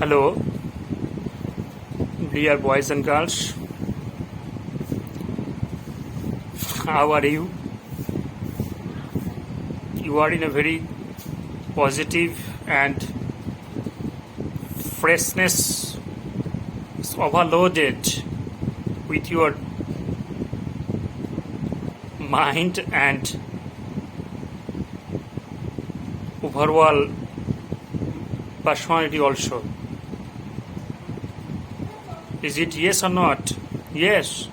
Hello, dear boys and girls. How are you? You are in a very positive and freshness overloaded with your mind and overall personality also. Is it yes or not? Yes.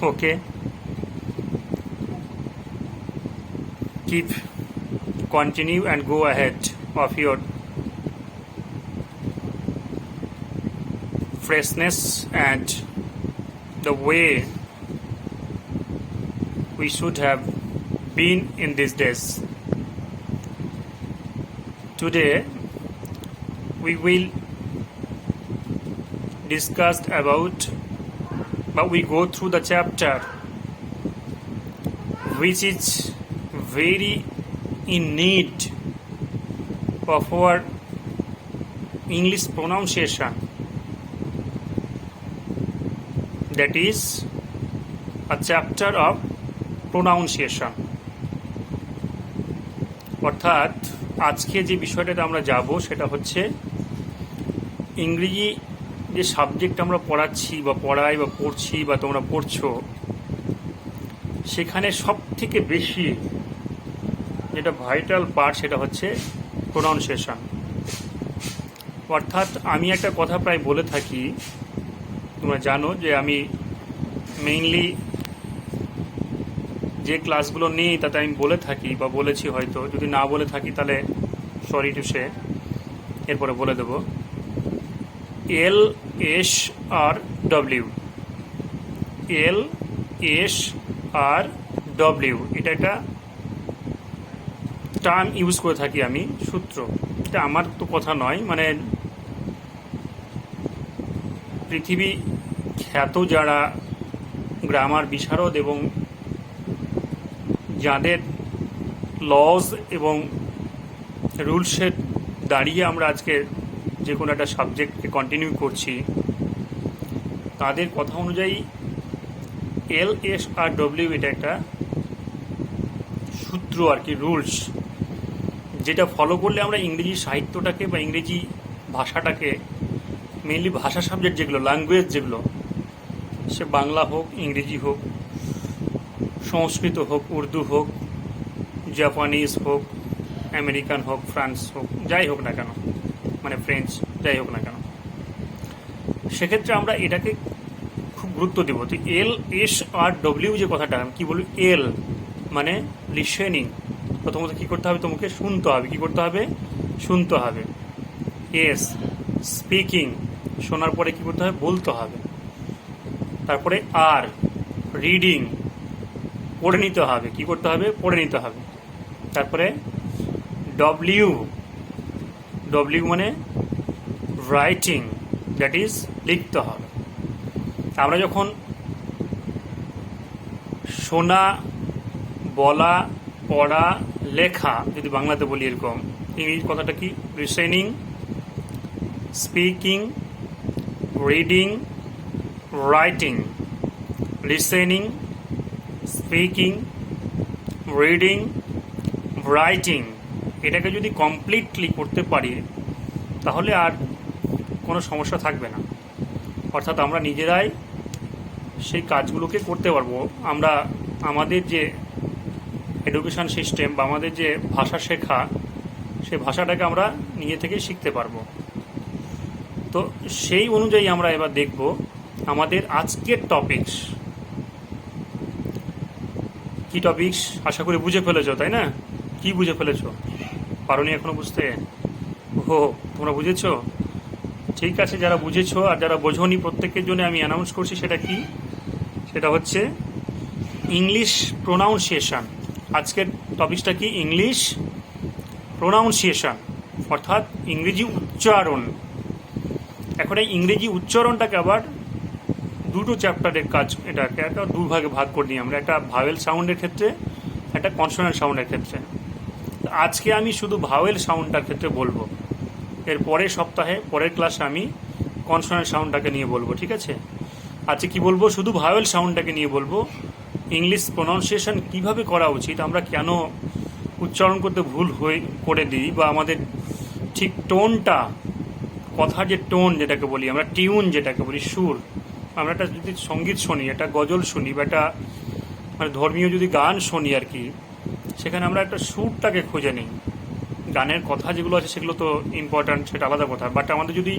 Okay. Continue and go ahead of your freshness and the way we should have been in these days. Today we will discuss about, but we go through the chapter which is very in need of our English pronunciation. That is a chapter of pronunciation. অর্থাৎ আজকে যে বিষয়টাতে আমরা যাব সেটা হচ্ছে ইংরেজি যে সাবজেক্ট আমরা পড়াচ্ছি বা পড়াই বা পড়ছি বা তোমরা পড়ছো, সেখানে সব থেকে বেশি যেটা ভাইটাল পার্ট সেটা হচ্ছে প্রোনাউন্সিয়েশন। অর্থাৎ আমি একটা কথা প্রায় বলে থাকি, তোমরা জানো যে আমি মেইনলি যে ক্লাসগুলো নেই তাতে আমি বলে থাকি বা বলেছি, হয়তো যদি না বলে থাকি তাহলে সরি টু সে, এরপরে বলে দেবো LSRW LSRW এটা একটা টার্ম ইউজ করে থাকি আমি, সূত্র। এটা আমার তো কথা নয়, মানে পৃথিবী খ্যাত যারা গ্রামার বিশারদ এবং যাদের লজ এবং রুলসের দাঁড়িয়ে আমরা আজকে যে কোনো একটা সাবজেক্টকে কন্টিনিউ করছি, তাদের কথা অনুযায়ী LSRW এটা একটা সূত্র আর কি, রুলস, যেটা ফলো করলে আমরা ইংরেজি সাহিত্যটাকে বা ইংরেজি ভাষাটাকে, মেইনলি ভাষা সাবজেক্ট যেগুলো, ল্যাঙ্গুয়েজ যেগুলো, সে বাংলা হোক, ইংরেজি হোক, সংস্কৃত হোক, উর্দু হোক, জাপানিজ হোক, আমেরিকান হোক, ফ্রান্স হোক, যাই হোক না কেন, মানে ফ্রেঞ্চ, যাই হোক না কেন, সেক্ষেত্রে আমরা এটাকে খুব গুরুত্ব দেব। তো LSRW যে কথাটা কি বলি, এল মানে লিসেনিং। প্রথমত কী করতে হবে, তোমাকে শুনতে হবে। কী করতে হবে? শুনতে হবে। এস স্পিকিং, শোনার পরে কী করতে হবে? বলতে হবে। তারপরে আর রিডিং, পড়ে নিতে হবে। কী করতে হবে? পড়ে নিতে হবে। তারপরে ডব্লিউ মানে রাইটিং, দ্যাট ইজ লিখতে হবে। আমরা যখন শোনা, বলা, পড়া, লেখা, যদি বাংলাতে বলি এরকম, ইংরেজি কথাটা কি? Listening, speaking, reading, writing. Listening, speaking, reading, writing, এটাকে যদি কমপ্লিটলি করতে পারি তাহলে আর কোনো সমস্যা থাকবে না। অর্থাৎ আমরা নিজেরাই সেই কাজগুলোকে করতে পারবো। আমরা আমাদের যে এডুকেশন সিস্টেম বা আমাদের যে ভাষা শেখা, সেই ভাষাটাকে আমরা নিজে থেকেই শিখতে পারবো। তো সেই অনুযায়ী আমরা এবার দেখব আমাদের আজকের টপিকস কি। টপিকস আশা করি বুঝে ফেলেছো, তাই না? কি বুঝে ফেলেছো? পারোনি এখনো বুঝতে? ও, তোমরা বুঝেছো? ঠিক আছে, যারা বুঝেছো আর যারা বোঝোনি প্রত্যেকের জন্য আমি অ্যানাউন্স করছি সেটা কি, সেটা হচ্ছে ইংলিশ প্রোনাউন্সিয়েশন। আজকের টপিকসটা কি? ইংলিশ প্রোনাউন্সিয়েশন, অর্থাৎ ইংরেজি উচ্চারণ। এখন এই ইংরেজি উচ্চারণটাকে আবার দুটো চ্যাপ্টারের কাজ, এটাকে একটা দুভাগে ভাগ করে নিই আমরা, একটা ভাওয়েল সাউন্ডের ক্ষেত্রে, একটা কনসোনেন্ট সাউন্ডের ক্ষেত্রে। আজকে আমি শুধু ভাওয়েল সাউন্ডটার ক্ষেত্রে বলবো, এর পরের সপ্তাহে পরের ক্লাসে আমি কনসোনেন্ট সাউন্ডটাকে নিয়ে বলবো, ঠিক আছে? আজকে কি বলবো, শুধু ভাওয়েল সাউন্ডটাকে নিয়ে বলবো। ইংলিশ প্রোনাউন্সিয়েশন কিভাবে করা উচিত, আমরা কেন উচ্চারণ করতে ভুল করে দিই, বা আমাদের ঠিক টোনটা, কথার যে টোন যেটাকে বলি আমরা, টিউন যেটাকে বলি, সুর, আমরা একটা যদি সঙ্গীত শুনি, একটা গজল শুনি, বা একটা মানে ধর্মীয় যদি গান শুনি আর কি, সেখানে আমরা একটা সুরটাকে খুঁজে নিই। গানের কথা যেগুলো আছে সেগুলো তো ইম্পর্ট্যান্ট, সেটা আলাদা কথা, বাট আমাদের যদি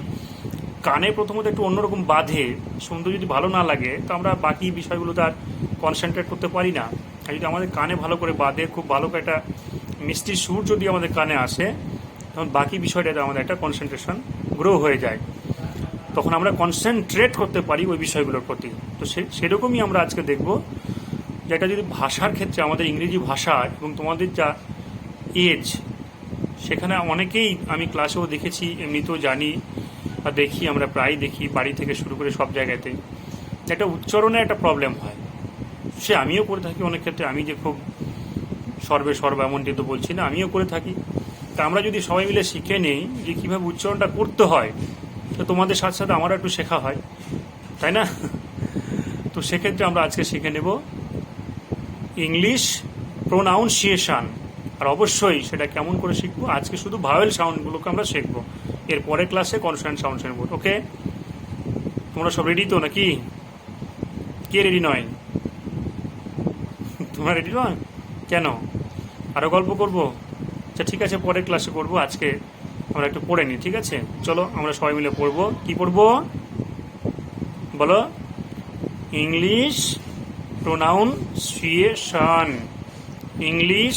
কানে প্রথমত একটু অন্যরকম বাধে, শুনতে যদি ভালো না লাগে, তো আমরা বাকি বিষয়গুলো তো আর কনসেন্ট্রেট করতে পারি না। আর যদি আমাদের কানে ভালো করে বাধে, খুব ভালো করে একটা মিষ্টি সুর যদি আমাদের কানে আসে, তখন বাকি বিষয়টাতে আমাদের একটা কনসেন্ট্রেশন গ্রো হয়ে যায়, তখন আমরা কনসেন্ট্রেট করতে পারি ওই বিষয়গুলোর প্রতি। তো সেরকমই আমরা আজকে দেখব, যেটা যদি ভাষার ক্ষেত্রে আমাদের ইংরেজি ভাষা এবং তোমাদের যা এজ, সেখানে অনেকেই আমি ক্লাসেও দেখেছি, এমনিতেও জানি বা দেখি, আমরা প্রায় দেখি বাড়ি থেকে শুরু করে সব জায়গাতে একটা উচ্চারণে একটা প্রবলেম হয়। সে আমিও করে থাকি অনেক ক্ষেত্রে, আমি যে খুব সর্ব এমনটি তো বলছি না, আমিও করে থাকি। তা আমরা যদি সবাই মিলে শিখে নেই যে কীভাবে উচ্চারণটা করতে হয়, তো তোমাদের সাথে সাথে আমারও একটু শেখা হয়, তাই না? তো সেক্ষেত্রে আমরা আজকে শিখে নেব ইংলিশ প্রোনাউন্সিয়েশন। আর অবশ্যই সেটা কেমন করে শিখবো, আজকে শুধু ভাওয়েল সাউন্ডগুলোকে আমরা শিখবো, এর পরের ক্লাসে কনসোনেন্ট সাউন্ড শিখবো। ওকে, তোমরা সব রেডি তো নাকি? কে রেডি নয়? তোমরা রেডি নয় কেন? আরও গল্প করবো? আচ্ছা ঠিক আছে, পরের ক্লাসে করবো, আজকে আমরা একটু পড়ে নিই, ঠিক আছে? চলো আমরা সবাই মিলে পড়বো। কি পড়বো বলো? English pronunciation, English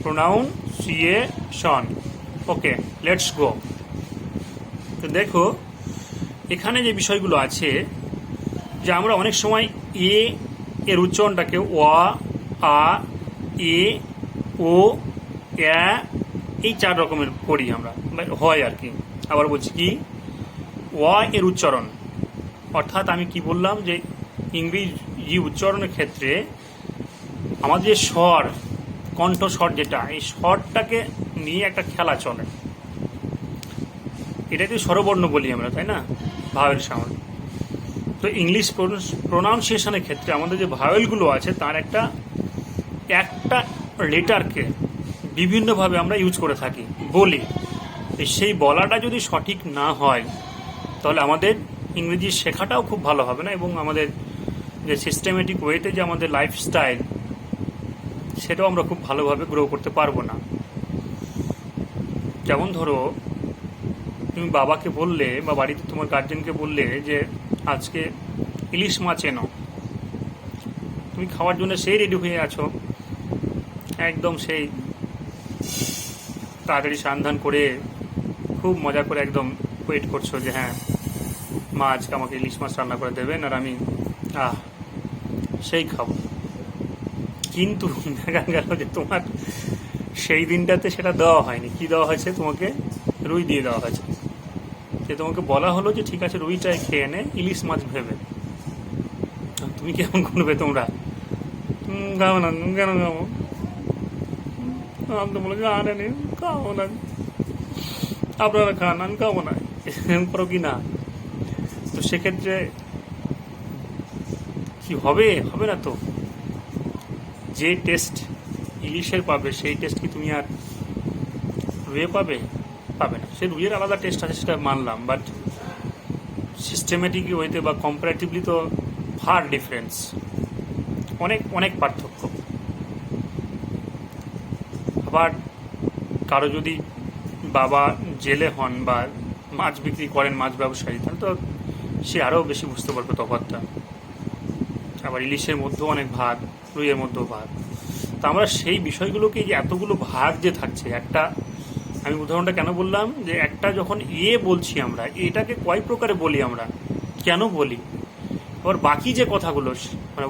pronunciation. Okay, let's go. তো দেখো, এখানে যে বিষয়গুলো আছে, যে আমরা অনেক সময় এ এর উচ্চারণটাকে ওয়া, আ, এ, ও, এ, এই 4 রকমের করি আমরা, হয় আর কি। আবার বলছি কি, ওয়া এর উচ্চারণ, অর্থাৎ আমি কি বললাম, যে ইংরেজি উচ্চারণের ক্ষেত্রে আমাদের যে স্বর, কণ্ঠস্বর যেটা, এই স্বরটাকে নিয়ে একটা খেলা চলে। এটাকে স্বরবর্ণ বলি আমরা, তাই না? Vowel sound. তো ইংলিশ প্রোনাউন্সিয়েশনের ক্ষেত্রে আমাদের যে ভাওয়েলগুলো আছে, তার একটা লেটারকে বিভিন্নভাবে আমরা ইউজ করে থাকি, বলি। সেই বলাটা যদি সঠিক না হয়, তাহলে আমাদের ইংরেজি শেখাটাও খুব ভালো হবে না, এবং আমাদের যে সিস্টেমেটিক ওয়েতে যে আমাদের লাইফস্টাইল, সেটাও আমরা খুব ভালোভাবে গ্রো করতে পারবো না। যেমন ধরো, তুমি বাবাকে বললে বা বাড়িতে তোমার গার্জেনকে বললে যে আজকে ইলিশ মাছ এনো, তুমি খাওয়ার জন্য সেই রেডি হয়ে আছো, একদম সেই তাড়াতাড়ি স্নান করে খুব মজা করে একদম ওয়েট করছো যে হ্যাঁ মা আজকে আমাকে ইলিশ মাছ রান্না করে দেবেন, আর আমি সেই খাবো। কিন্তু দেখা গেল যে তোমার সেই দিনটাতে সেটা দেওয়া হয়নি। কি দেওয়া হয়েছে তোমাকে? রুই দিয়ে দেওয়া হয়েছে। যে তোমাকে বলা হলো যে ঠিক আছে রুইটাই খেয়ে নে, ইলিশ মাছ ভেবে। তুমি কেমন করবে? তোমরা খাবো না। কেন খাবো? আমি তো বলে আনে খাবো না, আপনারা খান, আমি খাবো না, এরকম করো কি না? তো সেক্ষেত্রে কি হবে? হবে না তো। যে টেস্ট ইলিশের পাবে, সেই টেস্ট কি তুমি আর রুইয়ে পাবে? পাবে না। সে রুইয়ের আলাদা টেস্ট আছে, সেটা মানলাম, বাট সিস্টেমেটিক ওয়েতে বা কম্পারেটিভলি তো ফার ডিফারেন্স, অনেক অনেক পার্থক্য। আবার কারো যদি বাবা জেলে হন বা মাছ বিক্রি করেন, মাছ ব্যবসায়ী, তাহলে তো সে আরও বেশি বুঝতে পারবে তফাৎটা। আবার ইলিশের মধ্যেও অনেক ভাগ, রুইয়ের মধ্যেও ভাগ। তা আমরা সেই বিষয়গুলোকে, যে এতগুলো ভাগ যে থাকছে, একটা আমি উদাহরণটা কেন বললাম, যে একটা যখন বলছি আমরা, এটাকে কয় প্রকারে বলি আমরা, কেন বলি, আবার বাকি যে কথাগুলো মানে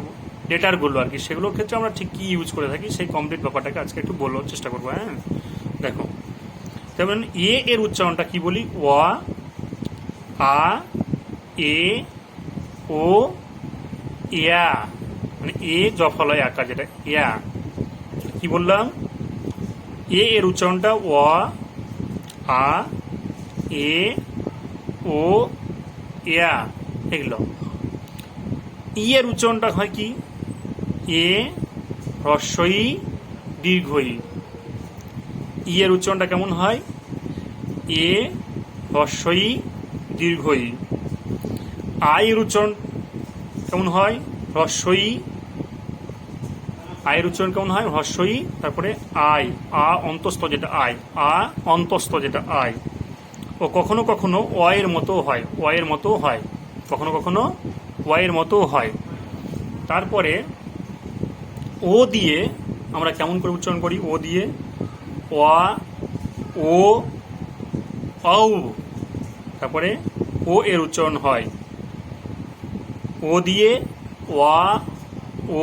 লেটারগুলো আর কি, সেগুলোর ক্ষেত্রে আমরা ঠিক কী ইউজ করে থাকি, সেই কমপ্লিট ব্যাপারটাকে আজকে একটু বলার চেষ্টা করবো। হ্যাঁ দেখো, যেমন এর উচ্চারণটা কি বলি? ওয়া, আ, এ, ও, ইয়া, মানে জফলয় আকার যেটা, ইয়া। কি বললাম? এর উচ্চারণটা ওয়া, আ, এ ও এয়া এগুলো। ই এর উচ্চারণটা হয় কি, এ হ্রস্ব ই দীর্ঘ ই। ই এর উচ্চারণটা কেমন হয়, এ হ্রস্ব ই দীর্ঘ ই। আই এর উচ্চারণ কেমন হয়, হ্রস্ব ই, আয়ের উচ্চারণ কেমন হয়, হ্রস্ব ই, তারপরে আই, আ অন্তস্থ যেটা আই, আ অন্তস্থ যেটা আই। ও কখনো কখনো অ এর মতো হয়, অ এর মতো হয়, কখনো কখনো অ এর মতো হয়। তারপরে ও দিয়ে আমরা কেমন করে উচ্চারণ করি, ও দিয়ে অ, ও, ঔ। তারপরে ও এর উচ্চারণ হয় ও দিয়ে ওয়া,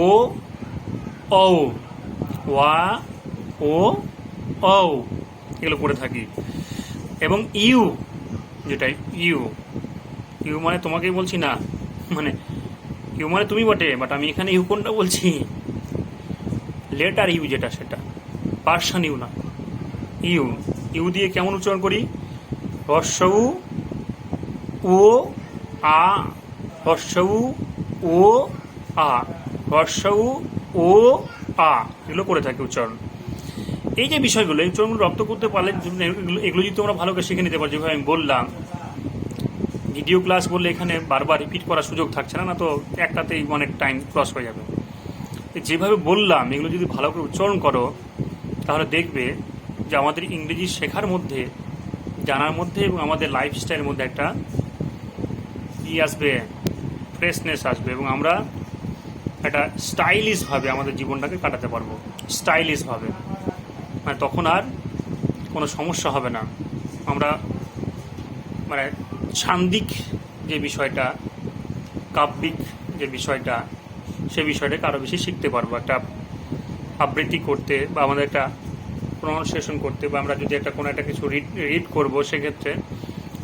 ও, ঔ, ওয়া, ও, ঔ এগুলো করে থাকি। এবং ইউ যেটা, ইউ, ইউ মানে তোমাকেই বলছি না, মানে ইউ মানে তুমি বটে, বাট আমি এখানে ইউ কোনটা বলছি, লেটার ইউ যেটা, সেটা পার্সন ইউ না, ইউ। ইউ দিয়ে কেমন উচ্চারণ করি, হ্রস্ব উ, ও, আ, হ্রস্ব উ, ও, আ, হ্রস্ব উ, ও, আ এগুলো করে থাকি উচ্চারণ। এই যে বিষয়গুলো, এই উচ্চারণগুলো রপ্ত করতে পারলে এগুলো যদি তোমরা ভালো করে শিখে নিতে পারো, যেভাবে আমি বললাম। ভিডিও ক্লাস বললে এখানে বারবার রিপিট করার সুযোগ থাকছে না, না তো একটাতেই অনেক টাইম ক্রস হয়ে যাবে। যেভাবে বললাম এগুলো যদি ভালো করে উচ্চারণ করো, তাহলে দেখবে যে আমাদের ইংরেজি শেখার মধ্যে, জানার মধ্যে এবং আমাদের লাইফস্টাইলের মধ্যে একটা আসবে, ফ্রেশনেস আসবে, এবং আমরা একটা স্টাইলিশভাবে আমাদের জীবনটাকে কাটাতে পারবো, স্টাইলিশভাবে। মানে তখন আর কোনো সমস্যা হবে না। আমরা মানে ছান্দিক যে বিষয়টা, কাব্যিক যে বিষয়টা, সে বিষয়টাকে আরও বেশি শিখতে পারবো। একটা আবৃত্তি করতে বা আমাদের একটা প্রনাউন্সিয়েশন করতে, বা আমরা যদি একটা কোনো একটা কিছু রিড করবো, সেক্ষেত্রে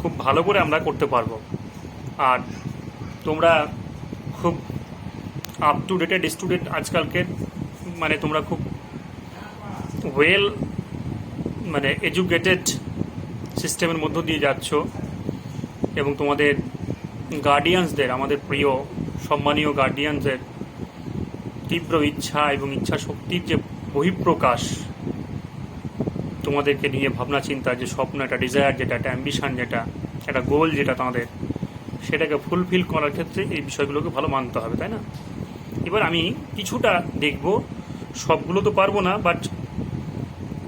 খুব ভালো করে আমরা করতে পারবো। আর তোমরা খুব আপ টু ডেটেড স্টুডেন্ট আজকালকে, মানে তোমরা খুব ওয়েল মানে এডুকেটেড সিস্টেমের মধ্য দিয়ে যাচ্ছ, এবং তোমাদের গার্ডিয়ানসদের, আমাদের প্রিয় সম্মানীয় গার্ডিয়ানসদের তীব্র ইচ্ছা এবং ইচ্ছা শক্তির যে বহিঃপ্রকাশ, তোমাদেরকে নিয়ে ভাবনা চিন্তা, যে স্বপ্ন, একটা ডিজায়ার যেটা, একটা অ্যাম্বিশন যেটা, একটা গোল যেটা তোমাদের, সেটাকে ফুলফিল করার ক্ষেত্রে এই বিষয়গুলোকে ভালো মানতে হবে, তাই না? এবার আমি কিছুটা দেখব, সবগুলো তো পারবো না, বাট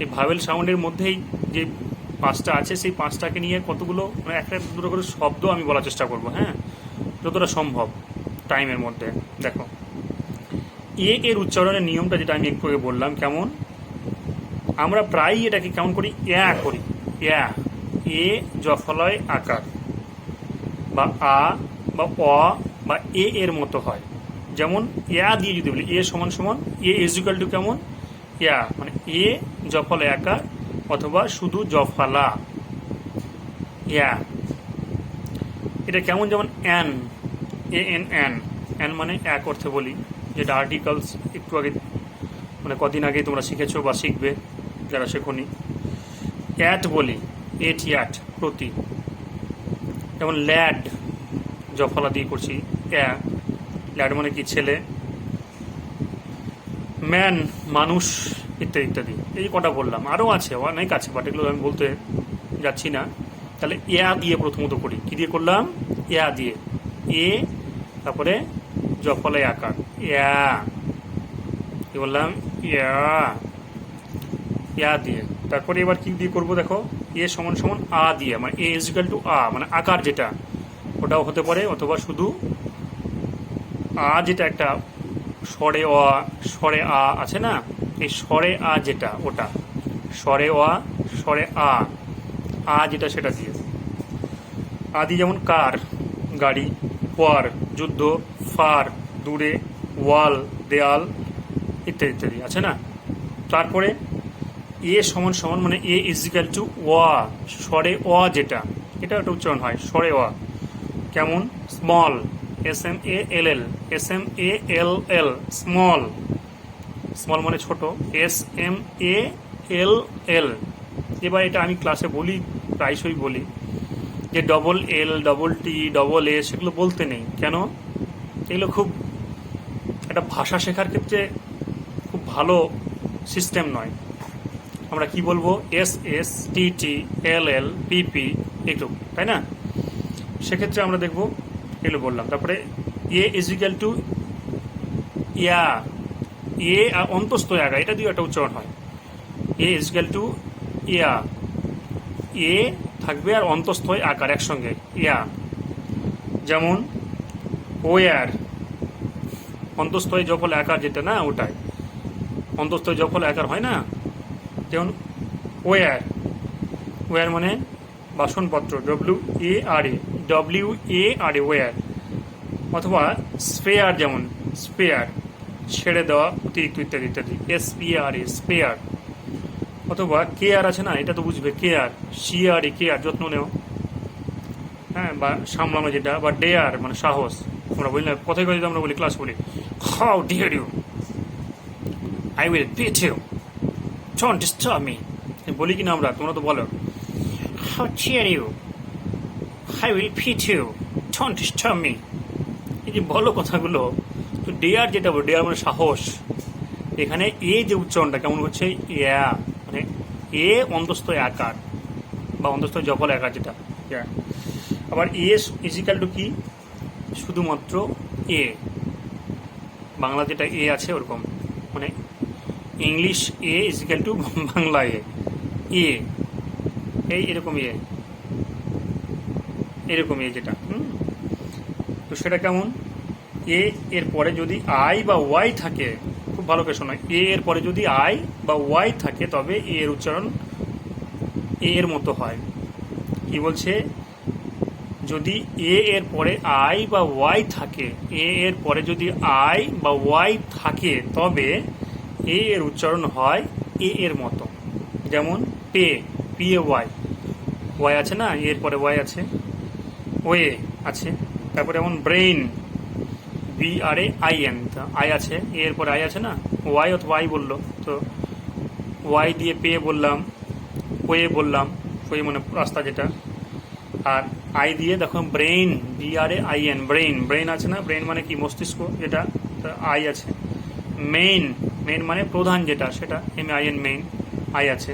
এই ভাওয়েল সাউন্ডের মধ্যেই যে পাঁচটা আছে, সেই পাঁচটাকে নিয়ে কতগুলো, মানে একটা দুটো করে শব্দ আমি বলার চেষ্টা করব, হ্যাঁ, যতটা সম্ভব টাইমের মধ্যে। দেখো, এ এর উচ্চারণের নিয়মটা যেটা আমি একটু আগে বললাম, কেমন আমরা প্রায়ই এটাকে কেমন করি, ইয়া করি, ইয়া, এ জফলয় আকার, বা আ বা অ বা এ এর মতো হয়। যেমন ইয়া দিয়ে যদি বলি, এ সমান সমান, এ ইজিক্যাল টু কেমন, ইয়া, মানে এ জফলয় আকার, অথবা শুধু জফালা, ইয়া। এটা কেমন, যেমন an, A N an, an মানে এক অর্থে বলি, যেটা আর্টিকেলস একটু আগে, মানে কদিন আগে তোমরা শিখেছো বা শিখবে যারা শেখনি। অ্যাট বলি, এট ইয়াট, প্রতি। যেমন ল্যাড, জফলা দিয়ে করছি, অ্যা, ল্যাড মানে কি, ছেলে। ম্যান, মানুষ, ইত্যাদি ইত্যাদি। এই কটা বললাম, আরও আছে, অনেক আছে, বাট এগুলো আমি বলতে যাচ্ছি না। তাহলে ইয়া দিয়ে প্রথমত করি, কী দিয়ে করলাম, ইয়া দিয়ে, এ, তারপরে জফলায় আকার, ইয়া, কি বললাম, ইয়া, ইয়া দিয়ে। তারপরে এবার কি দিয়ে করবো, দেখো, এ সমান সমান আ দিয়ে, মানে এ ইজিক্যাল টু আ, মানে আকার যেটা, ওটাও হতে পারে, অথবা শুধু আ, যেটা একটা স্বরে অ, স্বরে আ আছে না, এই স্বরে আ যেটা, ওটা স্বরে অ, স্বরে আ, আ যেটা, সেটা দিয়ে। আ দিয়ে যেমন কার, গাড়ি, ওয়ার, যুদ্ধ, ফার, দূরে, ওয়াল, দেয়াল, ইত্যাদি ইত্যাদি আছে না। তারপরে এ সমান সমান, মানে এ ইজিক্যাল টু ওয়া, স্বরে অ যেটা, এটা একটা উচ্চারণ হয়, স্বরে অ। কেমন, small, S M A L L, S M A L L, small, small মানে ছোট, এস এম এ এল এল। এবার এটা আমি ক্লাসে বলি প্রায়শই বলি যে double L, double T, double A সেগুলো বলতে নেই। কেন? এগুলো খুব একটা ভাষা শেখার ক্ষেত্রে খুব ভালো সিস্টেম নয়। আমরা কি বলবো? এস এস, টি টি, এল এল, পি পি, এটুকু, তাই না? সেক্ষেত্রে আমরা দেখবো এগুলো বললাম। তারপরে এ ইজিক্যাল টু ইয়া, এ আর অন্তস্থ আগা, এটা দিয়ে একটা উচ্চারণ হয়। এ ইজিক্যাল টু ইয়া, এ থাকবে আর অন্তস্থ আকার একসঙ্গে, ইয়া। যেমন ওয়ার, অন্তস্থ জফল আকার যেটা না, ওটাই অন্তস্থ জফল আকার হয় না। যেমন ওয়ার, ওয়ার মানে বাসনপত্র, WARE, ওয়ার। অথবা স্পেয়ার, যেমন স্পেয়ার, ছেড়ে দেওয়া, অতিরিক্ত, ইত্যাদি ইত্যাদি, SPEAR, স্পেয়ার। অথবা কেয়ার আছে না, এটা তো বুঝবে, কেয়ার, CRE, কেয়ার, যত্ন নেওয়া, হ্যাঁ, বা সামলানো যেটা। বা ডেয়ার মানে সাহস, আমরা বলি না কথায় কথায়, আমরা বলি, ক্লাস বলি, how dare you, I will beat you, don't disturb me, বলি কিনা আমরা? তোমরা তো বলো, how dare you, I will beat you, don't disturb me. এই যে বলো কথাগুলো, তো ডেয়ার যেটা বলো, ডেয়ার মানে সাহস। এখানে এ যে উচ্চারণটা কেমন হচ্ছে, ইয়া মানে এ অন্তস্থ আকার বা অন্তস্থ জফল আকার যেটা। আবার এস ইজিক্যাল টু কি? শুধুমাত্র এ, বাংলা যেটা এ আছে ওরকম, মানে English A is equal to Bangla এ, এই এরকম এরকম যেটা। তো সেটা কেমন? এ এর পরে যদি আই বা ওয়াই থাকে, খুব ভালো করে শোনো, এ এর পরে যদি আই বা ওয়াই থাকে তবে এর উচ্চারণ এর মতো হয়। কি বলছে? যদি এ এর পরে আই বা ওয়াই থাকে, এ এর পরে যদি আই বা ওয়াই থাকে তবে এ এর উচ্চারণ হয় এ এর মতো। যেমন PAY, ওয়াই আছে না, এর পরে ওয়াই আছে, ওয়ে আছে। তারপরে যেমন ব্রেইন, BRAIN, আই আছে, এর পরে আই আছে না, ওয়াই অথবা আই বললো, তো ওয়াই দিয়ে পে বললাম, ওয়ে বললাম, ওয়ে মানে রাস্তা যেটা। আর আই দিয়ে দেখো ব্রেইন, BRAIN, ব্রেইন আছে না, ব্রেইন মানে কি? মস্তিষ্ক যেটা, আই আছে। মেইন মানে প্রধান যেটা, সেটা MAIN, মেইন, আই আছে।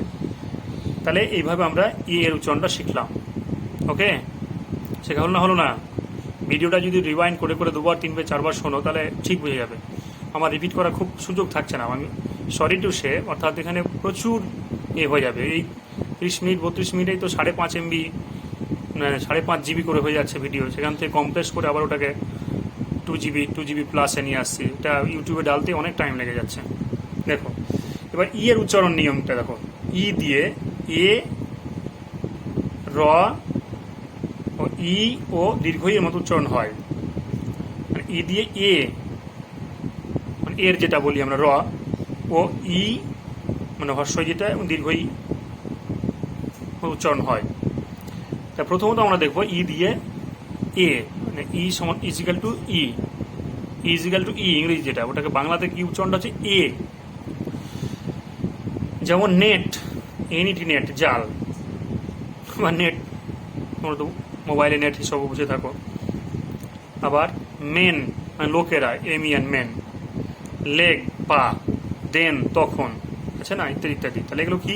তাহলে এইভাবে আমরা এর উচ্চারণটা শিখলাম। ওকে, শেখা হলো না? ভিডিওটা যদি রিওয়াইন্ড করে করে 2বার 3বার 4বার শোনো তাহলে ঠিক বুঝে যাবে। আমার রিপিট করা খুব সুযোগ থাকছে না, আমি সরি টু সে, অর্থাৎ এখানে প্রচুর হয়ে যাবে। এই 30 মিনিট 32 মিনিটেই তো 5.5 MB, 5.5 GB করে হয়ে যাচ্ছে ভিডিও। সেখান থেকে কম্প্রেস করে আবার ওটাকে 2 GB প্লাসে নিয়ে আসছি। এটা ইউটিউবে ডালতে অনেক টাইম লেগে যাচ্ছে। দেখো এবার এর উচ্চারণ নিয়মটা দেখো, দিয়ে এ, র ও ও দীর্ঘ এর মতো উচ্চারণ হয়। মানে দিয়ে এ, মানে এর যেটা বলি আমরা র, ও মানে হর্ষই যেটা, দীর্ঘ উচ্চারণ হয়। তা প্রথমত আমরা দেখবো দিয়ে এ, মানে সমান ইজিক্যাল টু ইজিক্যাল টু ইংরেজি যেটা, ওটাকে বাংলাতে কি উচ্চারণটা হচ্ছে এ। যেমন নেট, NET, নেট, জাল বা নেট, তোমরা তো মোবাইলে নেট হিসেবে বুঝে থাকো। আবার মেন মানে লোকেরা, MEN, মেন। লেগ, পা। দেন, তখন, আছে না, ইত্যাদি ইত্যাদি। তাহলে এগুলো কি?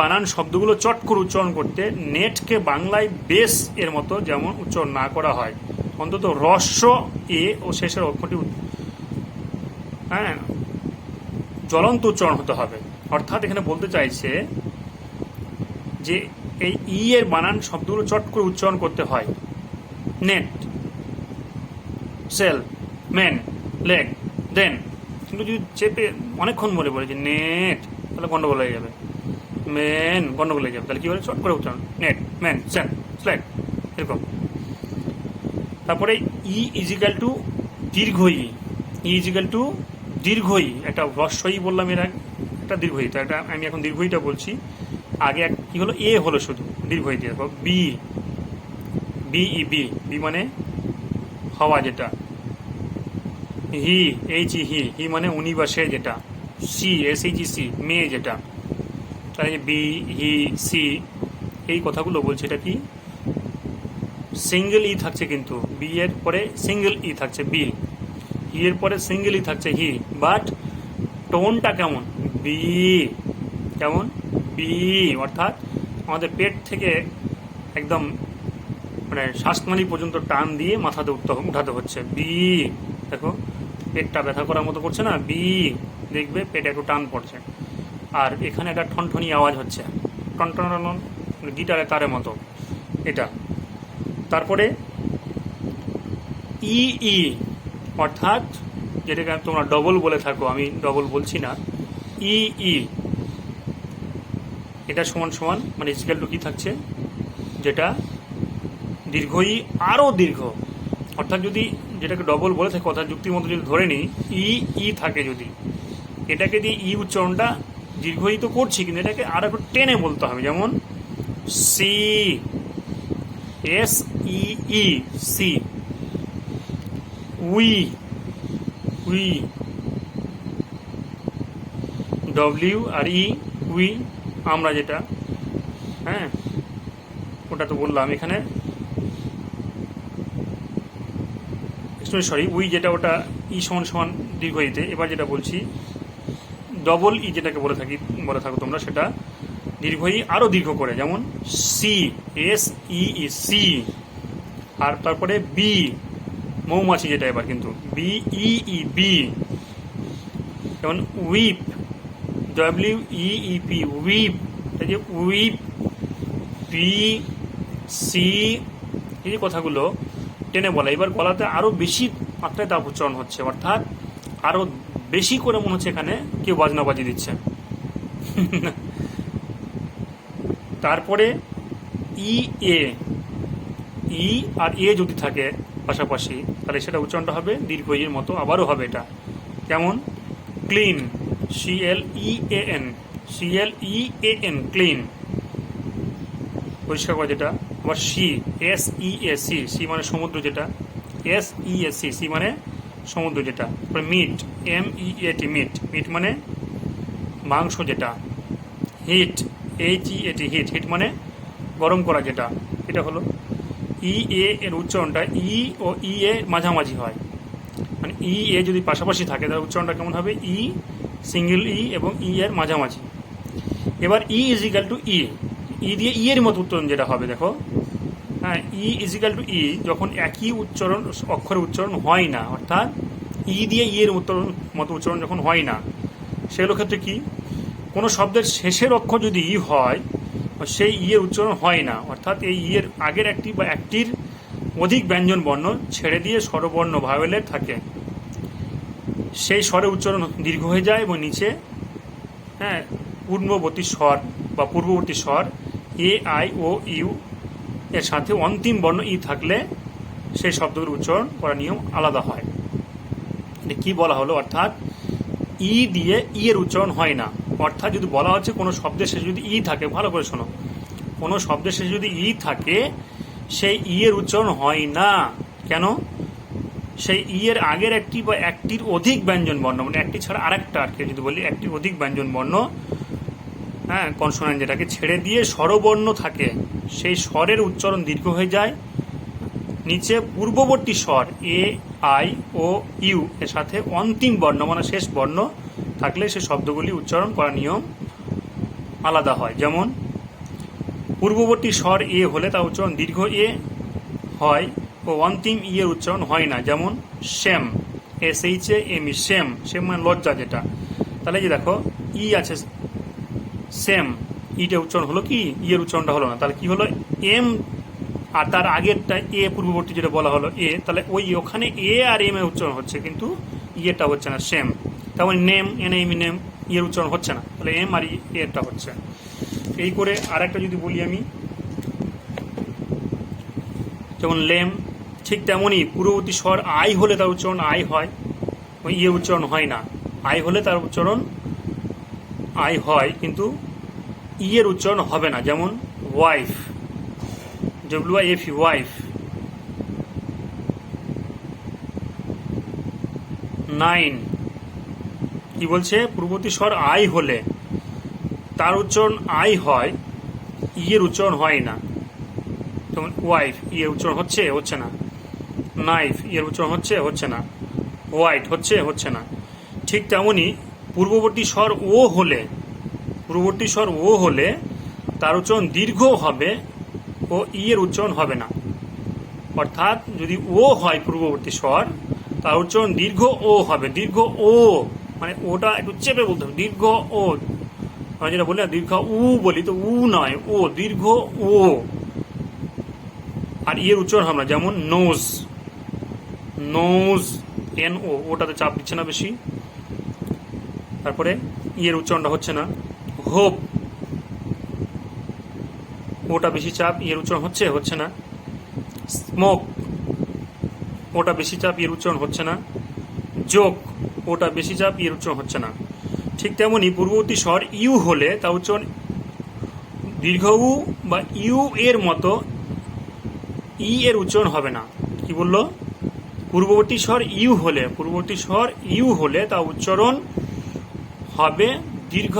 বানান শব্দগুলো চট করে উচ্চারণ করতে নেটকে বাংলায় বেস এর মতো যেমন উচ্চারণ না করা হয়, অন্তত হ্রস্ব এ ও শেষের অক্ষরটি জ্বলন্ত উচ্চারণ হতে হবে। অর্থাৎ এখানে বলতে চাইছে যে এই এর বানান শব্দগুলো চট করে উচ্চারণ করতে হয়। নেট, সেল, মেন, লেগ, দেন। কিন্তু যদি চেপে অনেকক্ষণ বলে যে নেট, তাহলে গন্ডগোল হয়ে যাবে। মেন, গন্ডগোল হয়ে যাবে। তাহলে কি বলে? চট করে উচ্চারণ, নেট, মেন, সেল, স্ল্যাগ, এরকম। তারপরে ইজিক্যাল টু দীর্ঘ ইজিক্যাল টু দীর্ঘ একটা হ্রস্বই বললাম এর আগে, একটা দীর্ঘ তো একটা, আমি এখন দীর্ঘইটা বলছি। আগে কি হলো? এ হলো শুধু দীর্ঘ দিয়ে। বি মানে হওয়া যেটা। হি মানে উনি বা সে যেটা। SHE, মেয়ে যেটা। তাহলে বি, হি, সি, এই কথাগুলো বলছে। এটা কি সিঙ্গেল ই থাকছে, কিন্তু বি এর পরে সিঙ্গেল ই থাকছে বি, হি এর পরে সিঙ্গেল ই থাকছে হি, বাট টোনটা কেমন বি, কেমন বি, অর্থাৎ আমাদের পেট থেকে একদম মানে শ্বাসনালী পর্যন্ত টান দিয়ে মাথাতে উঠাতে হচ্ছে বি। দেখো পেটটা ব্যথা করার মতো করছে না বি, দেখবে পেটে একটু টান পড়ছে। আর এখানে একটা ঠনঠনি আওয়াজ হচ্ছে, টন টন টন, গিটারে তারের মতো এটা। তারপরে ই ই, অর্থাৎ যেটাকে তোমরা ডবল বলে থাকো, আমি ডবল বলছি না, ই ই, এটা সমান সমান মানে ইজিক্যাল টু কি থাকছে, যেটা দীর্ঘ ই আরও দীর্ঘ, অর্থাৎ যদি যেটাকে ডবল বলে থাকে অর্থাৎ যুক্তির মতো যদি ধরে নিই ই ই থাকে, যদি এটাকে দিয়ে ই উচ্চারণটা দীর্ঘ ই তো করছি, কিন্তু এটাকে আর একটু টেনে বলতে হবে, যেমন see, S E E, see. We, we, W আর ই, উই, আমরা যেটা, হ্যাঁ ওটা তো বললাম এখানে, সরি উই যেটা ওটা ই সমান সমান দীর্ঘ ইতে। এবার যেটা বলছি ডবল ই যেটাকে বলে থাকো তোমরা, সেটা দীর্ঘ ই আরও দীর্ঘ করে, যেমন see, S E E, C. আর তারপরে বি, মৌমাছি যেটা, এবার কিন্তু বি ই ই, বি। যেমন weep, W E E P, weep, এই যে উইপ, পি, সি, এই যে কথাগুলো টেনে বলা। এবার গলাতে আরও বেশি মাত্রায় তাপ উচ্চারণ হচ্ছে, অর্থাৎ আরও বেশি করে মনে হচ্ছে এখানে কেউ বাজনা বাজিয়ে দিচ্ছে। তারপরে ই এ, ই আর এ যদি থাকে পাশাপাশি, তাহলে সেটা উচ্চারণটা হবে দীর্ঘ ইয়ের মতো, আবারও হবে এটা, কেমন clean, C L E A N, C L E A N, clean, পরিষ্কার করা যেটা। আবার sea, S E A, sea, sea মানে সমুদ্র যেটা, S E A sea, sea মানে সমুদ্র যেটা। তারপরে meat, M E A T, meat, meat মানে মাংস যেটা। Heat, H E A T, heat, heat মানে গরম করা যেটা। এটা হলো ই এ এর উচ্চারণটা ই ও ই এ মাঝামাঝি হয়, মানে ই এ যদি পাশাপাশি থাকে তাহলে উচ্চারণটা কেমন হবে, ই সিঙ্গেল ই এবং ই এর মাঝামাঝি। এবার ই ইজ ইকাল টু ই, ই দিয়ে ই এর মতো উচ্চারণ যেটা হবে, দেখো হ্যাঁ ই ইজ ইকাল টু ই যখন একই উচ্চারণ অক্ষরের উচ্চারণ হয় না, অর্থাৎ ই দিয়ে ই এর মতো উচ্চারণ যখন হয় না, সেগুলো ক্ষেত্রে কি কোনো শব্দের শেষের অক্ষর যদি ই হয় সেই ই এর উচ্চারণ হয় না, অর্থাৎ এই ই এর আগের একটি বা একটির অধিক ব্যঞ্জন বর্ণ ছেড়ে দিয়ে স্বরবর্ণ ভাওয়েলের থাকে, সেই স্বরের উচ্চারণ দীর্ঘ হয়ে যায় এবং নিচে হ্যাঁ পূর্ববর্তী স্বর বা পূর্ববর্তী স্বর এ আই ও ইউ এর সাথে অন্তিম বর্ণ ই থাকলে সেই শব্দগুলোর উচ্চারণ করার নিয়ম আলাদা হয়। কি বলা হলো, অর্থাৎ ই দিয়ে ই এর উচ্চারণ হয় না, অর্থাৎ যদি বলা হচ্ছে কোনো শব্দের শেষে যদি ই থাকে, ভালো করে শোনো, কোনো শব্দের শেষে যদি ই থাকে সেই ই এর উচ্চারণ হয় না। কেন? সেই ই এর আগের একটি বা একটির অধিক ব্যঞ্জন বর্ণ, মানে একটি ছাড়া আরেকটা, আর কি যদি বলি একটির অধিক ব্যঞ্জন বর্ণ, হ্যাঁ কনসোনেন্ট যেটাকে ছেড়ে দিয়ে স্বরবর্ণ থাকে, সেই স্বরের উচ্চারণ দীর্ঘ হয়ে যায়, নিচে পূর্ববর্তী স্বর এ আই ও ইউ এর সাথে অন্তিম বর্ণ মানে শেষ বর্ণ থাকলে সেই শব্দগুলি উচ্চারণ করার নিয়ম আলাদা হয়। যেমন পূর্ববর্তী স্বর এ হলে তার উচ্চারণ দীর্ঘ এ হয় ও অন্তিম ই এর উচ্চারণ হয় না, যেমন shame, S H A M E, shame, shame মানে লজ্জা যেটা। তাহলে যে দেখো ই আছে সেম, ইটা উচ্চারণ হলো কি, ই এর উচ্চারণটা হলো না, তাহলে কি হলো এম আর তার আগেরটা এ পূর্ববর্তী যেটা বলা হলো এ, তাহলে ওই ওখানে এ আর এম এর উচ্চারণ হচ্ছে কিন্তু ইয়েটা হচ্ছে না, সেম। তেমন নেম, এন এম নেম, ইয়ের উচ্চারণ হচ্ছে না, তাহলে এম আর এরটা হচ্ছে। এই করে আর একটা যদি বলি আমি, যেমন লেম, ঠিক তেমনই পূর্ববর্তী স্বর আই হলে তার উচ্চারণ আই হয়, ওই ইয়ের উচ্চারণ হয় না, আই হলে তার উচ্চারণ আই হয় কিন্তু ইয়ের উচ্চারণ হবে না, যেমন ওয়াইফ, WIF, ওয়াইফ। 9 কি বলছে, পূর্ববর্তী স্বর আই হলে তার উচ্চারণ আই হয়, ই এর উচ্চারণ হয় না। যেমন ওয়াইফ, ই এর উচ্চারণ হচ্ছে না। নাইফ, ই এর উচ্চারণ হচ্ছে না। হোয়াইট, হচ্ছে না। ঠিক তেমনই পূর্ববর্তী স্বর ও হলে তার উচ্চারণ দীর্ঘ হবে ও ই এর উচ্চারণ হবে না। অর্থাৎ যদি ও হয় পূর্ববর্তী স্বর, তার উচ্চারণ দীর্ঘ ও হবে। দীর্ঘ ও মানে ওটা একটু চেপে বলতে হবে। দীর্ঘ ও, আমরা যেটা বলি না দীর্ঘ উ বলি, তো উ নয়, ও দীর্ঘ ও। আর ই এর উচ্চারণ হবে না। যেমন নোজ, এন ও, ওটাতে চাপ দিচ্ছে না বেশি। তারপরে ই এর উচ্চারণটা হচ্ছে না। হোপ, ওটা বেশি চাপ, ই এর উচ্চারণ হচ্ছে না। স্মোক, ওটা বেশি চাপ, ই এর উচ্চারণ হচ্ছে না। জোক, ওটা বেশি চাপ, ই এর উচ্চারণ হচ্ছে না। ঠিক তেমনি পূর্ববর্তী স্বর ইউ হলে তা উচ্চারণ দীর্ঘ উ বা ইউ এর মতো ই এর উচ্চারণ হবে না। কি বললো? পূর্ববর্তী স্বর ইউ হলে তা উচ্চারণ হবে দীর্ঘ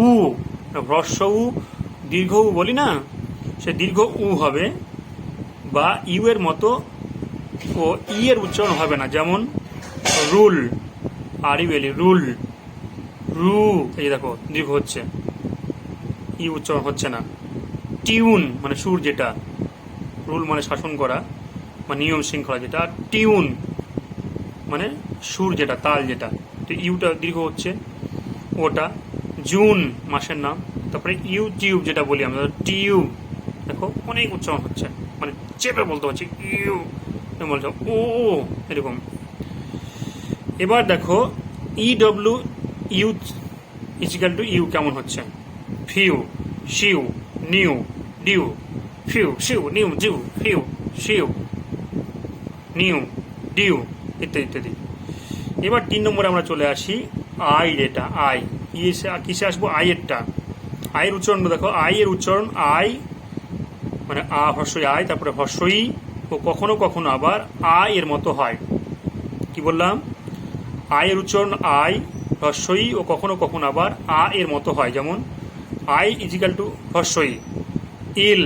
উ, হ্রস্ব উ, দীর্ঘ উ বলি না, সে দীর্ঘ উ হবে বা ইউ এর মতো ও ই এর উচ্চারণ হবে না। যেমন রুল, রুল, রু, এই দেখো দীর্ঘ হচ্ছে, ই উচ্চারণ হচ্ছে না। টিউন মানে সুর, যেটা রুল মানে শাসন করা বা নিয়ম শৃঙ্খলা, যেটা টিউন মানে সুর, যেটা তাল, যেটা ইউটা দীর্ঘ হচ্ছে ওটা। জুন মাসের নাম। তারপরে ইউটিউব যেটা বলি আমরা, টিউব, দেখো অনেক উচ্চারণ হচ্ছে, মানে চেপে বলতে পারছি ইউ বলছো ও এরকম। এবার দেখো E W U equal to U কেমন হচ্ছে। Few, shew, new, dew, few, shew, new, dew, few, shew, new, dew, ইত্যাদি ইত্যাদি। এবার 3 নম্বরে আমরা চলে আসি আই, যেটা আই। কিসে আসবো? আইয়েরটা। আয়ের উচ্চারণটা দেখো, আই এর উচ্চারণ আই মানে আ হর্ষই আই, তারপরে হর্ষই ও কখনো কখনো আবার আ এর মতো হয়। কি বললাম? আয়ের উচ্চারণ আই হর্ষই ও কখনো কখনো আবার আ এর মতো হয়। যেমন আই ইজিক্যাল টু হর্ষই, ইল,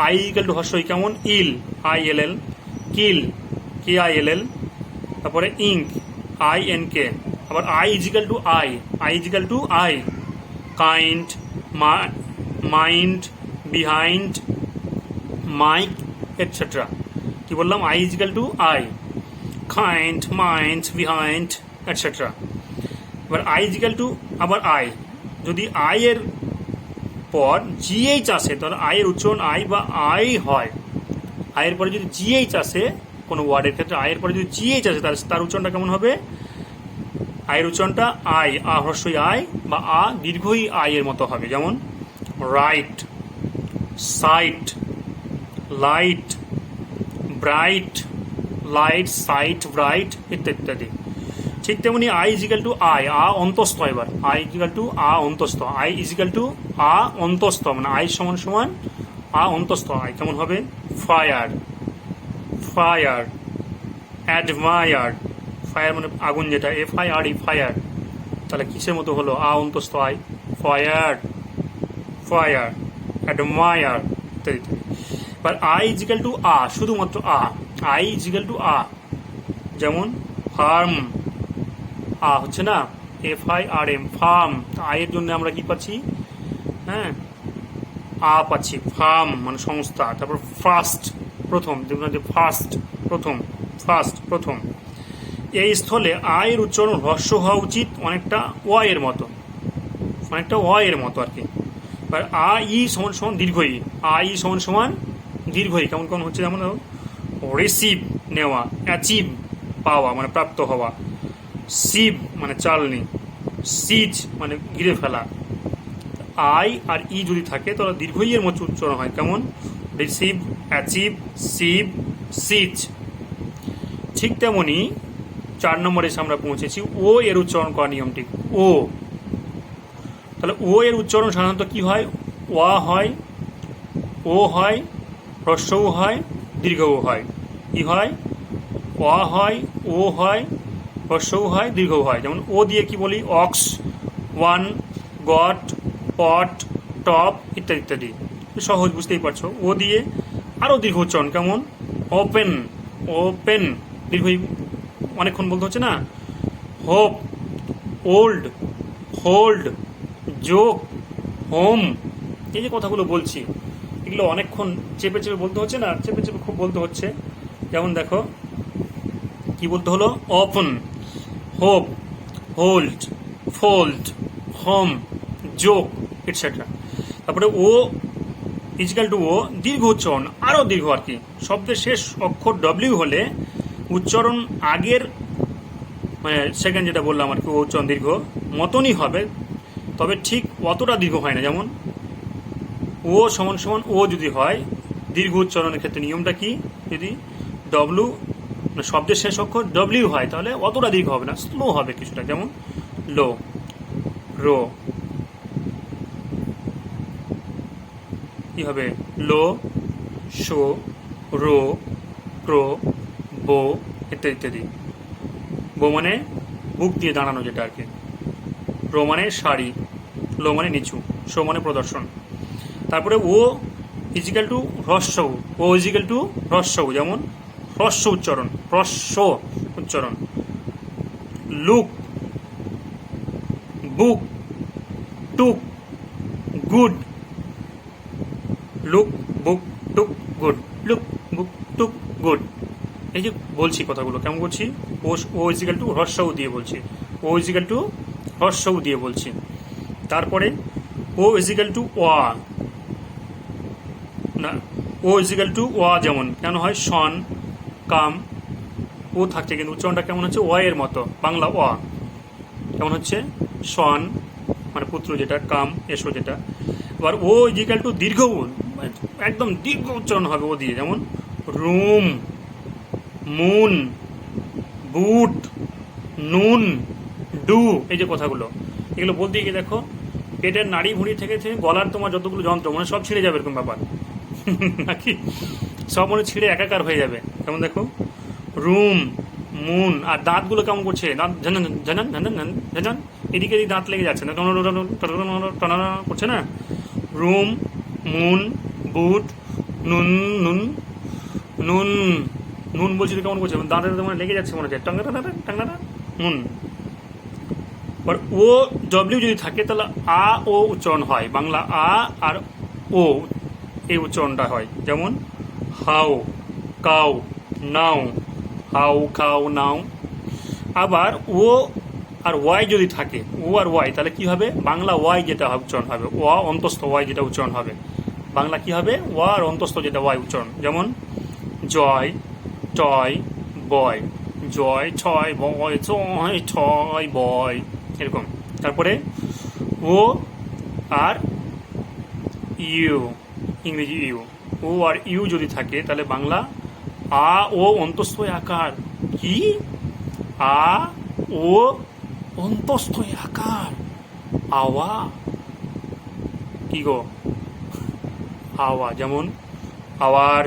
আই ইজিক্যাল টু হর্ষই কেমন? Ill, I L L, kill, K I L এল, তারপরে ইঙ্ক, আই এন কে, আবার I equal to I, kind, mind, behind, mike, etcetera. কি বললাম? I equal to I, kind, mind, behind, etcetera. এবার I equal to আবার I, যদি I এর পর GH আসে তাহলে আই এর উচ্চারণ আই বা আই হয়। আয়ের পরে যদি জিএইচ আসে কোনো ওয়ার্ডের ক্ষেত্রে, আয়ের পরে যদি জিএইচ আসে তার উচ্চারণটা কেমন হবে? আয়ের উচ্চারণটা আই, আ হর্ষই আই বা আ দীর্ঘই আই এর মতো হবে। যেমন right, site, light, bright, light, site, bright, ইত্যাদি ইত্যাদি। ঠিক তেমনি আই ইজিক্যাল টু আই, আ অন্তস্থ। এবার আই ইজিক্যাল টু আ অন্তস্থ, আই ইজিক্যাল টু আ অন্তস্থ মানে আই সমান সমান আ অন্তস্থ। আই কেমন হবে? ফায়ার, ফায়ার, অ্যাডমায়ার, ফায়ার মানে আগুন, যেটা F I R E, fire. তাহলে কিসের মতো হলো? আ অন্তস্থ আই, ফায়ার, ফায়ার, অ্যাডমায়ার, ইত্যাদি ইত্যাদি। এবার আই ইজিক্যাল টু আ, শুধুমাত্র আ, আই ইজিক্যাল টু আ। যেমন ফার্ম, আ হচ্ছে না, F I R M, firm. আয়ের জন্য আমরা কি পাচ্ছি? হ্যাঁ, আ পাচ্ছি, ফার্ম মানে সংস্থা। তারপর ফার্স্ট, প্রথম, দেখুন যে ফার্স্ট, প্রথম, ফার্স্ট, প্রথম। এই স্থলে আয়ের উচ্চারণ হ্রস্ব হওয়া উচিত, অনেকটা ওয়া এর মতো, আর কি। এবার আ ই সমান সমান দীর্ঘই, আ ই সমান সমান দীর্ঘই কেমন কেমন হচ্ছে? যেমন রিসিভ নেওয়া, অ্যাচিভ পাওয়া মানে প্রাপ্ত হওয়া, সিভ মানে চালনি, সিজ মানে ঘিরে ফেলা। আই আর ই যদি থাকে তাহলে দীর্ঘই এর মতো উচ্চারণ হয়। কেমন? রিসিভ, অ্যাচিভ, সিভ, সিজ। ঠিক তেমনি 4 নম্বরে এসে আমরা পৌঁছেছি ও এর উচ্চারণ করা নিয়মটি। ও, তাহলে ও এর উচ্চারণ সাধারণত কি হয়? ওয়া হয়, ও হয়, হ্রস্ব উ হয়, দীর্ঘ উ হয়। কি হয়? ওয়া হয়, ও হয়, হ্রস্ব উ হয়, দীর্ঘ উ হয়। যেমন ও দিয়ে কি বলি? অক্স, ওয়ান, গট, পট, টপ ইত্যাদি ইত্যাদি। সহজ, বুঝতেই পারছো। ও দিয়ে আরও দীর্ঘ উচ্চারণ, কেমন ওপেন, ওপেন দীর্ঘ, অনেকক্ষণ বলতে হচ্ছে না। Hope, old, hold, joke, home, এই যে কথাগুলো বলছি এগুলো অনেকক্ষণ চেপে চেপে বলতে হচ্ছে না, চেপে চেপে খুব বলতে হচ্ছে। যেমন দেখো কি বলতে হলো, open, hope, hold, fold, home, joke etcetera. তারপরে ও ইজিক্যাল টু ও দীর্ঘ উচ্চারণ, আরও দীর্ঘ আর কি। শব্দের শেষ অক্ষর ডব্লিউ হলে উচ্চারণ আগের মানে সেকেন্ড যেটা বললাম আর কি, ও উচ্চারণ দীর্ঘ মতনই হবে, তবে ঠিক অতটা দীর্ঘ হয় না। যেমন ও সমান সমান ও যদি হয়, দীর্ঘ উচ্চারণের ক্ষেত্রে নিয়মটা কি, যদি ডব্লু শব্দের শেষ অক্ষর ডব্লিউ হয় তাহলে অতটা দীর্ঘ হবে না, স্লো হবে কিছুটা। যেমন লো, রো, কি হবে লো, শো, রো, প্রো, বো ইত্যাদি ইত্যাদি। বো মানে বুক দিয়ে দাঁড়ানো যেটা আর কি। রো মানে শাড়ি, লো মানে নিচু, শো মানে প্রদর্শন। তারপরে ও ইজিক্যাল টু হ্রস্ব, ও ইজিক্যাল টু হ্রস্ব, যেমন হ্রস্ব উচ্চারণ, হ্রস্ব উচ্চারণ। লুক, বুক, টুক, গুড, লুক, বুক, টুক, গুড, লুক, বুক, টুক, গুড। এই যে বলছি কথাগুলো কেমন বলছি, ও ইজিক্যাল টু হ্রস্ব দিয়ে বলছি, ও ইজিক্যাল টু হ্রস্ব দিয়ে বলছি। তারপরে ও ইজিক্যাল টু ওয়া, না ও ইজিক্যাল টু ওয়া যেমন কেন হয়, সন, কাম, ও থাকছে কিন্তু উচ্চারণটা কেমন হচ্ছে ওয়া এর মতো, বাংলা ওয়া কেমন হচ্ছে সন মানে পুত্র যেটা, কাম এসো যেটা। এবার ও ইজিক্যাল টু দীর্ঘ, একদম দীর্ঘ উচ্চারণ হবে ও দিয়ে, যেমন রুম, মুন, বুট, নুন, ডু। এই যে কথাগুলো এগুলো বলতে গিয়ে দেখো পেটের নাড়ি ভুঁড়ি থেকে গলার তোমার যতগুলো যন্ত্র মানে সব ছিঁড়ে যাবে এরকম ব্যাপার নাকি, সব মনে ছিঁড়ে একাকার হয়ে যাবে। যেমন দেখো রুম, মুন, আর দাঁতগুলো কেমন করছে, দাঁত ঝান ঝান ঝান ঝান, এদিকে এদিকে দাঁত লেগে যাচ্ছে না, করছে না। রুম, মুন, বুট, নুন, নুন, নুন, নুন বলছি তো কেমন করছে, দাঁতের তোমার লেগে যাচ্ছে মনে হচ্ছে, টাঙ্গাটা টাঙ্গাটা নুন। এবার ও ডব্লিউ যদি থাকে তাহলে আ ও উচ্চারণ হয়, বাংলা আ আর ও এই উচ্চারণটা হয়। যেমন হাউ, কাউ, নাও, হাউ, খাও, নাও। আবার ও আর ওয়াই যদি থাকে, ও আর ওয়াই, তাহলে কি হবে, বাংলা ওয়াই যেটা উচ্চারণ হবে, ওয়া অন্তস্থ ওয়াই যেটা উচ্চারণ হবে, বাংলা কি হবে ওয়া আর অন্তস্থ যেটা ওয়াই উচ্চারণ। যেমন জয়, টয়, বয়, জয়, ছয়, বয়, ছয়, ছয়, বয়, এরকম। তারপরে ও আর ইউ, ইংরেজি ইউ, ও আর ইউ যদি থাকে তাহলে বাংলা আ ও অন্তস্থ আকার, কি আ ও অন্তস্থ আকার, আওয়া, কি গো আওয়া। যেমন আওয়ার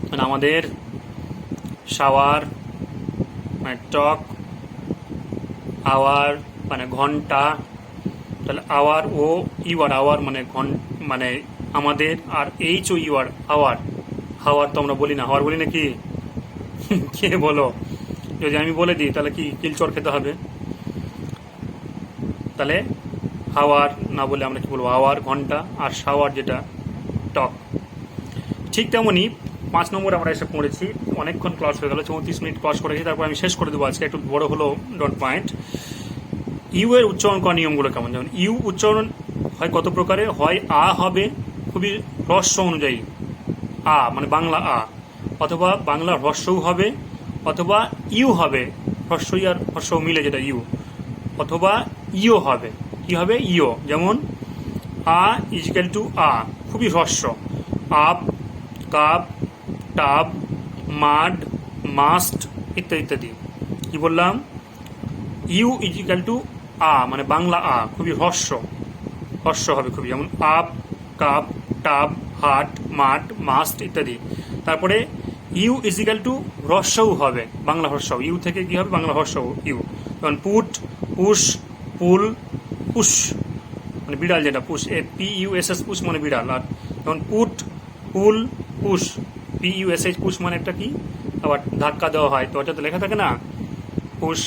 মানে আমাদের, শাওয়ার মানে টক, আওয়ার মানে ঘন্টা, তাহলে hour O U R, our মানে মানে আমাদের, আর H O U R hour, হাওয়ার তো আমরা বলি না, হাওয়ার বলি নাকি কে বলো, যদি আমি বলে দিই তাহলে কি কিলচর খেতে হবে, তাহলে হাওয়ার না বলে আমরা কি বলবো, আওয়ার ঘন্টা, আর শাওয়ার যেটা টক। ঠিক তেমনই 5 নম্বর আমরা এসে পড়েছি, অনেকক্ষণ ক্লাস হয়ে গেল, 34 মিনিট ক্লাস করেছি, তারপর আমি শেষ করে দেবো আজকে, একটু বড় হলো ডট পয়েন্ট। ইউ এর উচ্চারণ করা নিয়মগুলো কেমন, যেমন ইউ উচ্চারণ হয় কত প্রকারে, হয় আ হবে খুবই হ্রস্ব অনুযায়ী, আ মানে বাংলা আ, অথবা বাংলা হ্রস্বও হবে, অথবা ইউ হবে হ্রস্বই আর হ্রস্ব মিলে যেটা ইউ, অথবা ইও হবে, কি হবে ইও। যেমন আ ইজিক্যাল টু আ খুবই হ্রস্ব, আপ, কাপ, টাব, মাড, মাস্ট ইত্যাদি ইত্যাদি। কি বললাম, ইউ ইজিক্যাল টু আ মানে বাংলা আ খুবই হ্রস্ব, হ্রস্ব হবে খুবই, যেমন আপ, কাপ, টাব, হাট, মাঠ, মাস্ট ইত্যাদি। তারপরে ইউ ইজিক্যাল টু হ্রস্বও হবে, বাংলা হ্রস্ব, ইউ থেকে কি হবে বাংলা হ্রস্ব ইউ, যেমন পুট, পুশ, পুল, পুশ, মানে বিড়াল যেটা, পুশ, PUSS পুশ মানে বিড়াল। আর যেমন পুট, পুল, পুশ, PUSH পুশ মানে একটা কি, আবার ধাক্কা দেওয়া হয়, তো ওটা তো লেখা থাকে না, পুশ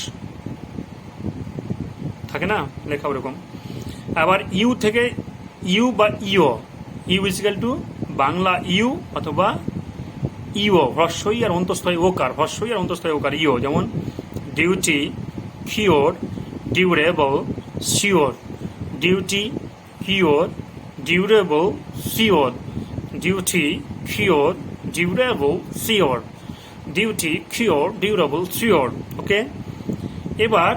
থাকে না লেখা ওরকম। আবার ইউ থেকে ইউ বা ইউ ইজিক্যাল টু বাংলা ইউ অথবা ইও, হ্রস্বই আর অন্তঃস্থই ওকার, হ্রস্বই আর অন্তঃস্থই ওকার ইও। যেমন duty, cure, durable, sure, duty, cure, durable, sure, duty, cure, durable, sure, duty, cure, durable, sure. Okay, এবার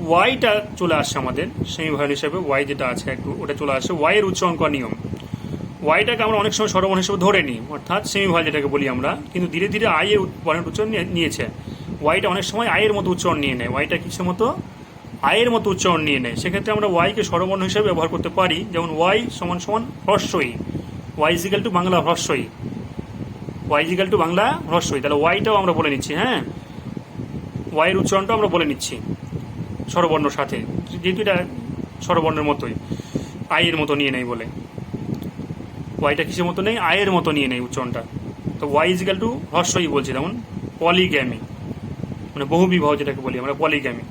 ওয়াইটা চলে আসছে আমাদের সেমিভায়াল হিসেবে, ওয়াই যেটা আছে একটু ওটা চলে আসছে। ওয়াই এর উচ্চারণ করার নিয়ম, ওয়াইটাকে আমরা অনেক সময় স্বরবর্ণ হিসেবে ধরে নিই, অর্থাৎ সেমিভায়াল যেটাকে বলি আমরা, কিন্তু ধীরে ধীরে আই এর বর্ণের উচ্চারণ নিয়েছে। ওয়াইটা অনেক সময় আয়ের মতো উচ্চারণ নিয়ে নেয়, ওয়াইটা কিছু মতো আয়ের মতো উচ্চারণ নিয়ে নেয়। সেক্ষেত্রে আমরা ওয়াইকে স্বরবর্ণ হিসেবে ব্যবহার করতে পারি। যেমন ওয়াই সমান সমান হ্রস্বই, ওয়াই ইজিক্যাল টু বাংলা হ্রস্বই, ওয়াই ইজিক্যাল টু বাংলা হ্রস্বই। তাহলে ওয়াইটাও আমরা বলে নিচ্ছি, হ্যাঁ, ওয়াইয়ের উচ্চারণটাও আমরা বলে নিচ্ছি স্বরবর্ণর সাথে, যেহেতু এটা স্বরবর্ণের মতোই, আয়ের মতো নিয়ে নেই বলে। ওয়াইটা কিসের মতো নেই, আয়ের মতো নিয়ে নেই উচ্চারণটা। তো ওয়াই ইজিক্যাল টু হ্রস্বই বলছি। যেমন পলিগ্যামি মানে বহু বিবাহ যেটাকে বলি আমরা, পলিগ্যামি,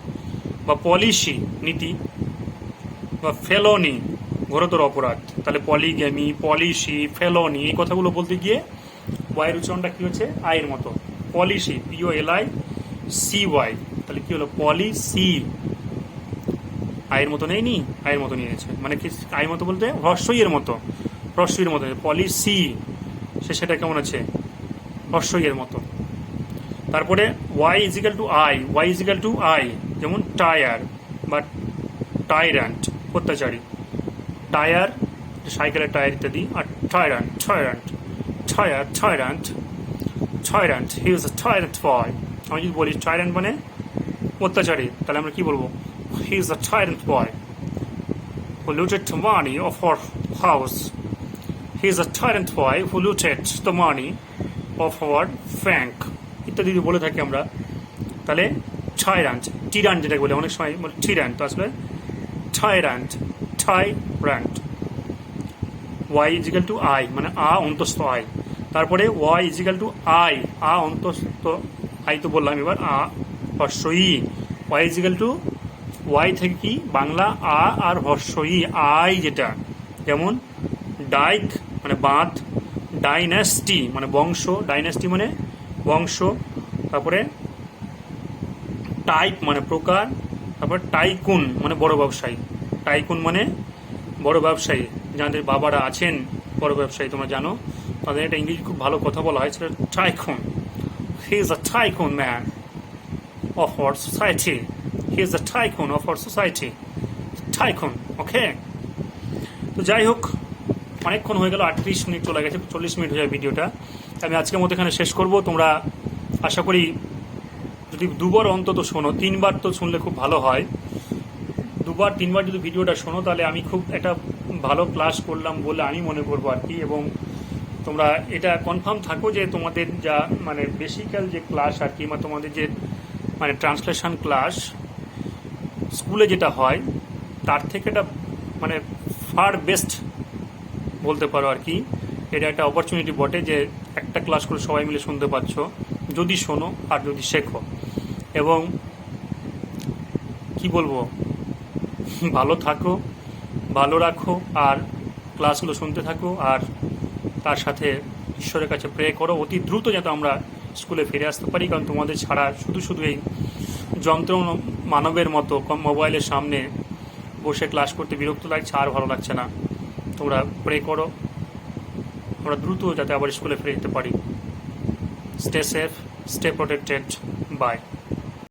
বা পলিসি নীতি, বা ফেলনি ঘোরতর অপরাধ। তাহলে পলিগ্যামি, পলিসি, ফেলনি এই কথাগুলো বলতে গিয়ে ওয়াইয়ের উচ্চারণটা কি হচ্ছে, আয়ের মতো। পলিসি, POLICY, তাহলে কি হলো, পলিসি, আয়ের মতো নেই নি, আয়ের মতো নিয়েছে। মানে কি আয়ের মতো বলতে হ্রস্বইয়ের মতো, হ্রস্বইয়ের মতো। পলিসি সেটা কেমন আছে, হ্রস্বইয়ের মতো। তারপরে Y equal to I, Y equal to I, যেমন টায়ার বা টাইরান্ট অত্যাচারী, টায়ার সাইকেলের টায়ার ইত্যাদি, আর টাইরান্ট, টাইরান্ট, টায়ার, টাইরান্ট, টাইরান্ট, হি ইজ আ টাইরান্ট বয়। আমি যদি বলি টাইরান্ট মানে অত্যাচারী, তাহলে আমরা কি বলবো, he is a টাইরান্ট boy who looted the money of our house. He is a tyrant boy who looted the money of our bank. ইত্যাদি যদি বলে থাকি আমরা, তাহলে টাইরান্ট, টিরান্ট যেটাকে বলে, অনেক সময় বলে টিরান্ট, তো আসলে tyrant, tyrant. Y equal to I মানে আ অন্তস্থ আই। তারপরে ওয়াই ইজিক্যাল টু আই, আ অন্তস্থ আই তো বললাম, এবার আ হর্ষই। ওয়াই ইজিক্যাল টু ওয়াই থেকে কি বাংলা আ আর হর্ষই আই যেটা। যেমন ডাইক মানে বাঁধ, ডাইনাস্টি মানে বংশ, ডাইনাস্টি মানে বংশ। তারপরে টাইপ মানে প্রকার। তারপরে টাইকুন মানে বড় ব্যবসায়ী, টাইকুন মানে বড় ব্যবসায়ী, যাদের বাবারা আছেন বড় ব্যবসায়ী তোমরা জানো, তাদের একটা ইংরেজি খুব ভালো কথা বলা হয়, সেটা tycoon. He is a tycoon man of our society. He is the tycoon of our society. Tycoon, okay? তো যাই হোক, অনেকক্ষণ হয়ে গেল, 38 মিনিট চলে গেছে, 40 মিনিট হয়ে যায় ভিডিওটা। আমি আজকের মতো এখানে শেষ করব। তোমরা আশা করি যদি দুবার অন্তত শোনো, 3বার তো শুনলে খুব ভালো হয়, 2বার 3বার যদি ভিডিওটা শোনো, তাহলে আমি খুব একটা ভালো ক্লাস করলাম বলে আমি মনে করবো আর কি। এবং তোমরা এটা কনফার্ম থাকো যে তোমাদের যা মানে বেসিক্যাল যে ক্লাস আর কি, বা তোমাদের যে মানে ট্রান্সলেশন ক্লাস স্কুলে যেটা হয়, তার থেকে এটা মানে ফার বেস্ট বলতে পারো আর কি। এটা একটা অপরচুনিটি বটে যে একটা ক্লাস করে সবাই মিলে শুনতে পাচ্ছ, যদি শোনো আর যদি শেখো। এবং কি বলবো, ভালো থাকো, ভালো রাখো, আর ক্লাসগুলো শুনতে থাকো, আর তার সাথে ঈশ্বরের কাছে প্রে করো অতি দ্রুত যাতে আমরা স্কুলে ফিরে আসতে পারি। কারণ তোমাদের ছাড়া শুধু এই যন্ত্র মানবের মতো মোবাইলের সামনে বসে ক্লাস করতে বিরক্ত লাগছে, আর ভালো লাগছে না। তোমরা প্রে করো আমরা দ্রুত যাতে আবার স্কুলে ফিরে যেতে পারি। Stay safe, stay protected, by.